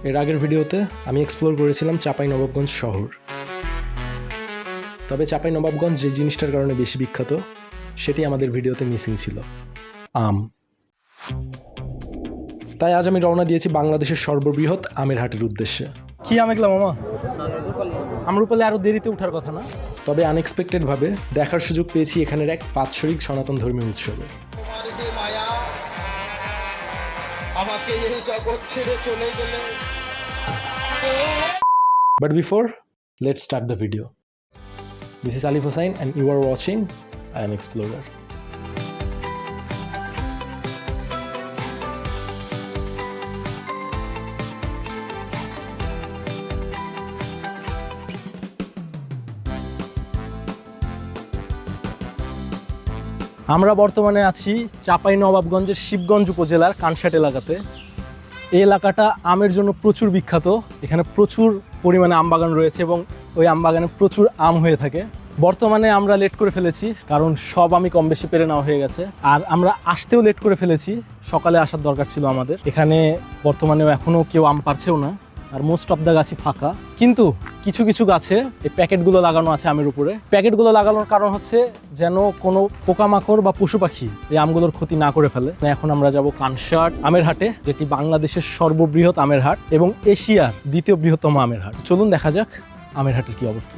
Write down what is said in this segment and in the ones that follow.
এর আগের ভিডিওতে আমি এক্সপ্লোর করেছিলাম চাঁপাইনবাবগঞ্জ শহর। তবে চাঁপাইনবাবগঞ্জ যে জিনিসটার কারণে বেশি বিখ্যাত সেটি আমাদের ভিডিওতে মিসিং ছিল, আম। তাই আজ আমি রওনা দিয়েছি বাংলাদেশের সর্ববৃহৎ আমের হাটের উদ্দেশ্যে। কি আম এগুলা মামা? আমরুপালে আরও দেরিতে ওঠার কথা না? তবে আনএক্সপেক্টেডভাবে দেখার সুযোগ পেয়েছি এখানের এক বাৎসরিক সনাতন ধর্মীয় উৎসবে। But before, let's start the video. This is Alif Hossain and you are watching I Am Explorer. আমরা বর্তমানে আছি চাঁপাইনবাবগঞ্জের শিবগঞ্জ উপজেলার কানসাট এলাকাতে। এই এলাকাটা আমের জন্য প্রচুর বিখ্যাত। এখানে প্রচুর পরিমাণে আম বাগান রয়েছে এবং ওই আম বাগানে প্রচুর আম হয়ে থাকে। বর্তমানে আমরা লেট করে ফেলেছি, কারণ সব আমি কম বেশি পেরে নেওয়া হয়ে গেছে। আর আমরা আসতেও লেট করে ফেলেছি, সকালে আসার দরকার ছিল আমাদের। এখানে বর্তমানে এখনও কেউ আম পারছেও না, আর মোস্ট অফ দ্য গাছই ফাঁকা। কিন্তু কিছু কিছু গাছে এই প্যাকেটগুলো লাগানো আছে আমের উপরে। প্যাকেটগুলো লাগানোর কারণ হচ্ছে যেন কোনো পোকামাকড় বা পশু পাখি এই আমগুলোর ক্ষতি না করে ফেলে। এখন আমরা যাব কানসাট আমের হাটে, যেটি বাংলাদেশের সর্ববৃহৎ আমের হাট এবং এশিয়ার দ্বিতীয় বৃহত্তম আমের হাট। চলুন দেখা যাক আমের হাটের কি অবস্থা।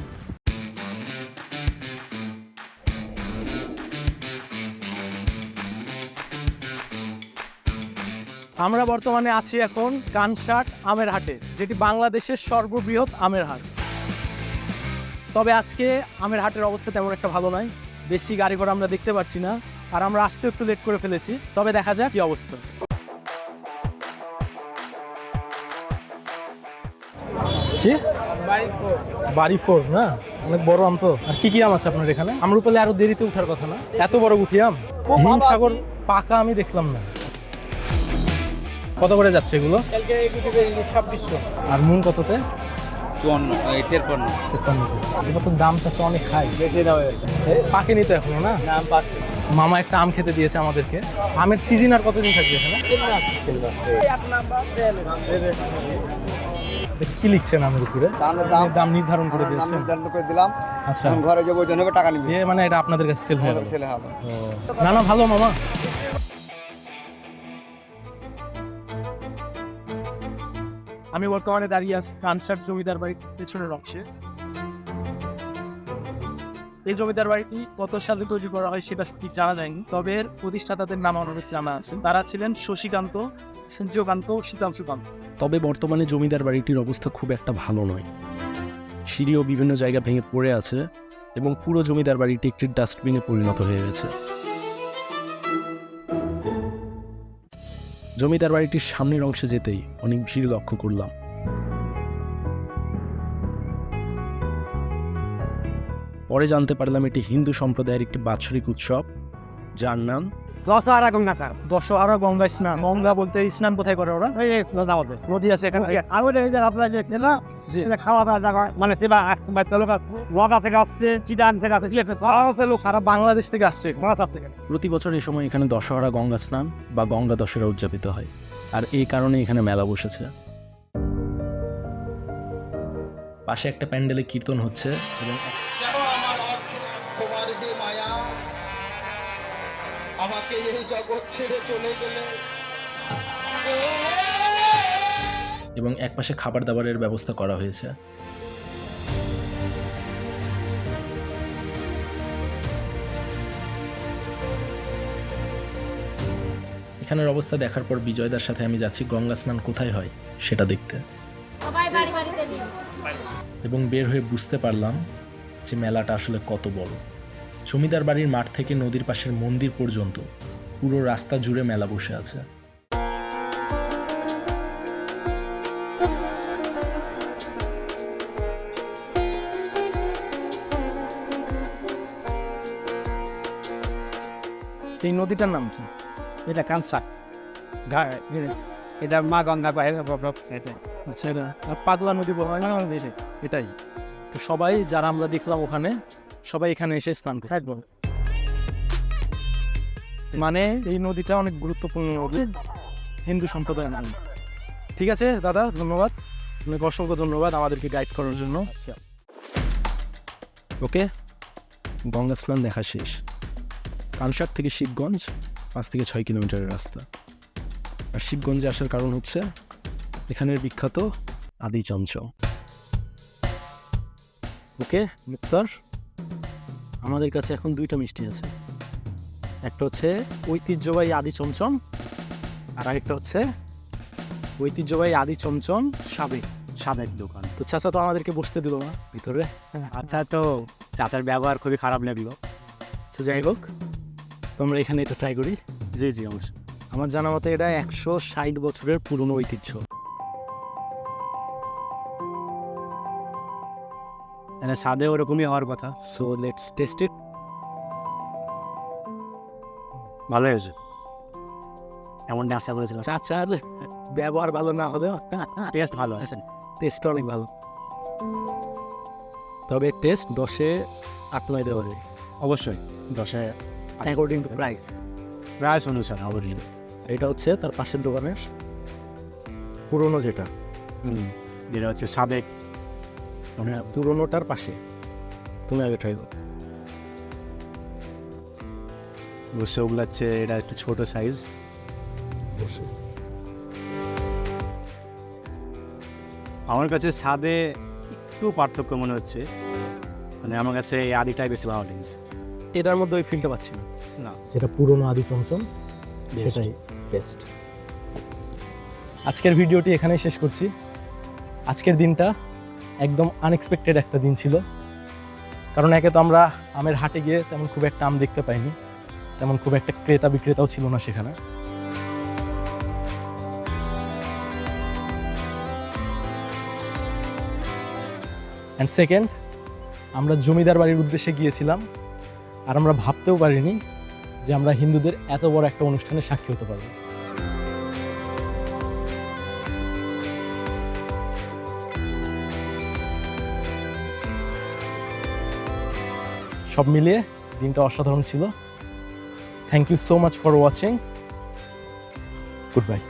আমরা বর্তমানে আছি এখন কানসাট আমের হাটে, যেটি বাংলাদেশের সর্ববৃহৎ আমের হাট। তবে আজকে আমের হাটের অবস্থা তেমন একটা ভালো নয়, বেশি গাড়ি ঘোড়া আমরা দেখতে পাচ্ছি না, আর আমরা আসতে একটু লেট করে ফেলেছি। তবে দেখা যাক কি অবস্থা। কি বাড়ি 4 না? অনেক বড় আম তো। আর কি কি আম আছে আপনার এখানে? আমরুপালে আরো দেরিতে ওঠার কথা না? এত বড় গুটি আম, হিমসাগর পাকা আমি দেখলাম না। কত করে যাচ্ছে এগুলো? 2600। আর মুন কততে? 53 এগুলো তো দাম চাচ্ছে অনেক খাই। পাকেনি তো এখনো না? মামা একটা আম খেতে দিয়েছে আমাদেরকে। আমের সিজন আর কতদিন থাকবে এখানে? কি লিখছেন আমের উপরে? দাম নির্ধারণ করে দিয়েছে। আচ্ছা, ঘরে যাবো জন্য টাকা নিবে। মানে এটা আপনাদের কাছে সেল হয়ে গেল? না না, ভালো মামা। আমি বর্তমানে দাঁড়িয়ে আছি কানসাট জমিদার বাড়ির পেছনের অংশে। এই জমিদার বাড়িটি কত সালে তৈরি করা হয় সেটা ঠিক জানা যায়নি, তবে এর প্রতিষ্ঠাতাদের নাম আমাদের জানা আছে। তারা ছিলেন শশীকান্ত, সূর্যকান্ত, শীতাংশুকান্ত। তবে বর্তমানে জমিদার বাড়িটির অবস্থা খুব একটা ভালো নয়। সিঁড়িও বিভিন্ন জায়গা ভেঙে পড়ে আছে এবং পুরো জমিদার বাড়িটি একটি ডাস্টবিনে পরিণত হয়ে গেছে। জমিদার বাড়িটির সামনের অংশে যেতেই অনেক ভিড় লক্ষ্য করলাম। পরে জানতে পারলাম এটি হিন্দু সম্প্রদায়ের একটি বাৎসরিক উৎসব, যার নাম দশহরা গঙ্গা স্যার। দশহরা গঙ্গা স্নান। গঙ্গা বলতে স্নান কোথায় করে ওরা? নদী আছে এখানে। আপনারা যে না খাওয়া দাওয়া জায়গা মানে সেবা নগা থেকে আসছে, চিটান থেকে আসছে, সারা বাংলাদেশ থেকে আসছে। প্রতি বছর এই সময় এখানে দশহরা গঙ্গা স্নান বা গঙ্গা দশহরা উদযাপিত হয়, আর এই কারণে এখানে মেলা বসেছে। পাশে একটা প্যান্ডেলে কীর্তন হচ্ছে এবং এক পাশে খাবার দাবারের ব্যবস্থা করা হয়েছে। এখানের অবস্থা দেখার পর বিজয়দার সাথে আমি যাচ্ছি গঙ্গা স্নান কোথায় হয় সেটা দেখতে। এবং বের হয়ে বুঝতে পারলাম যে মেলাটা আসলে কত বড়। জমিদার বাড়ির মাঠ থেকে নদীর পাশের মন্দির পর্যন্ত পুরো রাস্তা জুড়ে মেলা বসে আছে। এই নদীটার নাম কি? এটা কানসাট, এটা মা গঙ্গা পায়। আচ্ছা, এটা পাগলা নদী বলা হয় না? এটাই তো। সবাই যারা আমরা দেখলাম ওখানে সবাই এখানে এসে স্নান করে। মানে এই নদীটা অনেক গুরুত্বপূর্ণ নদী হিন্দু সম্প্রদায়ের নাম। ঠিক আছে দাদা, ধন্যবাদ, আপনাকে অসংখ্য ধন্যবাদ আমাদেরকে গাইড করার জন্য। আচ্ছা ওকে, গঙ্গা স্নান দেখা শেষ। কানসাট থেকে শিবগঞ্জ 5 থেকে 6 কিলোমিটারের রাস্তা। আর শিবগঞ্জে আসার কারণ হচ্ছে এখানের বিখ্যাত আদি চমচম। ওকে মুক্তার, আমাদের কাছে এখন 2টা মিষ্টি আছে। একটা হচ্ছে ঐতিহ্যবাহী আদি চমচম, আর আরেকটা হচ্ছে ঐতিহ্যবাহী আদি চমচম সাবেক দোকান। তো চাচা তো আমাদেরকে বসতে দিল না ভিতরে। আচ্ছা, তো চাচার ব্যবহার খুবই খারাপ লাগলো। তো যাই হোক, তোমরা এখানে এটা ট্রাই করি। জি জি অবশ্যই। আমার জানা মতে এটা 160 বছরের পুরনো ঐতিহ্য। মানে স্বাদে ওরকমই হওয়ার কথা। সো লেটস টেস্ট ইট। ভালো হয়েছে, এমনটা আশা করেছিলাম। চাচার ব্যবহার ভালো না হলেও টেস্ট ভালো আছে। টেস্ট অনেক ভালো, তবে টেস্ট 10-এ 8-9 দেওয়া যায় অবশ্যই 10-এ অ্যাকর্ডিং টু প্রাইস। প্রাইস অনুসারে অবশ্যই। এটা হচ্ছে তার পাশের দোকানের পুরনো যেটা, যেটা হচ্ছে সাবেক। মানে পুরনোটার পাশে। তুমি আগে ট্রাই করো। অবশ্য ওগুলো হচ্ছে, এটা একটু ছোট সাইজ। অবশ্যই আমার কাছে স্বাদে একটু পার্থক্য মনে হচ্ছে। মানে আমার কাছে এই আদিটাই বেশি ভালো লেগেছে। এটার মধ্যে ওই ফিলটা পাচ্ছি না। না, যেটা পুরনো আদি চমচম সেটাই বেস্ট। আজকের ভিডিওটি এখানেই শেষ করছি। আজকের দিনটা একদম আনএক্সপেক্টেড একটা দিন ছিল, কারণ একে তো আমরা আমের হাটে গিয়ে তেমন খুব একটা আম দেখতে পাইনি, তেমন খুব একটা ক্রেতা বিক্রেতাও ছিল না সেখানে। অ্যান্ড সেকেন্ড, আমরা জমিদার বাড়ির উদ্দেশ্যে গিয়েছিলাম, আর আমরা ভাবতেও পারিনি যে আমরা হিন্দুদের এত বড় একটা অনুষ্ঠানে সাক্ষী হতে পারবো। সব মিলিয়ে দিনটা অসাধারণ ছিল। Thank you so much for watching. Good bye.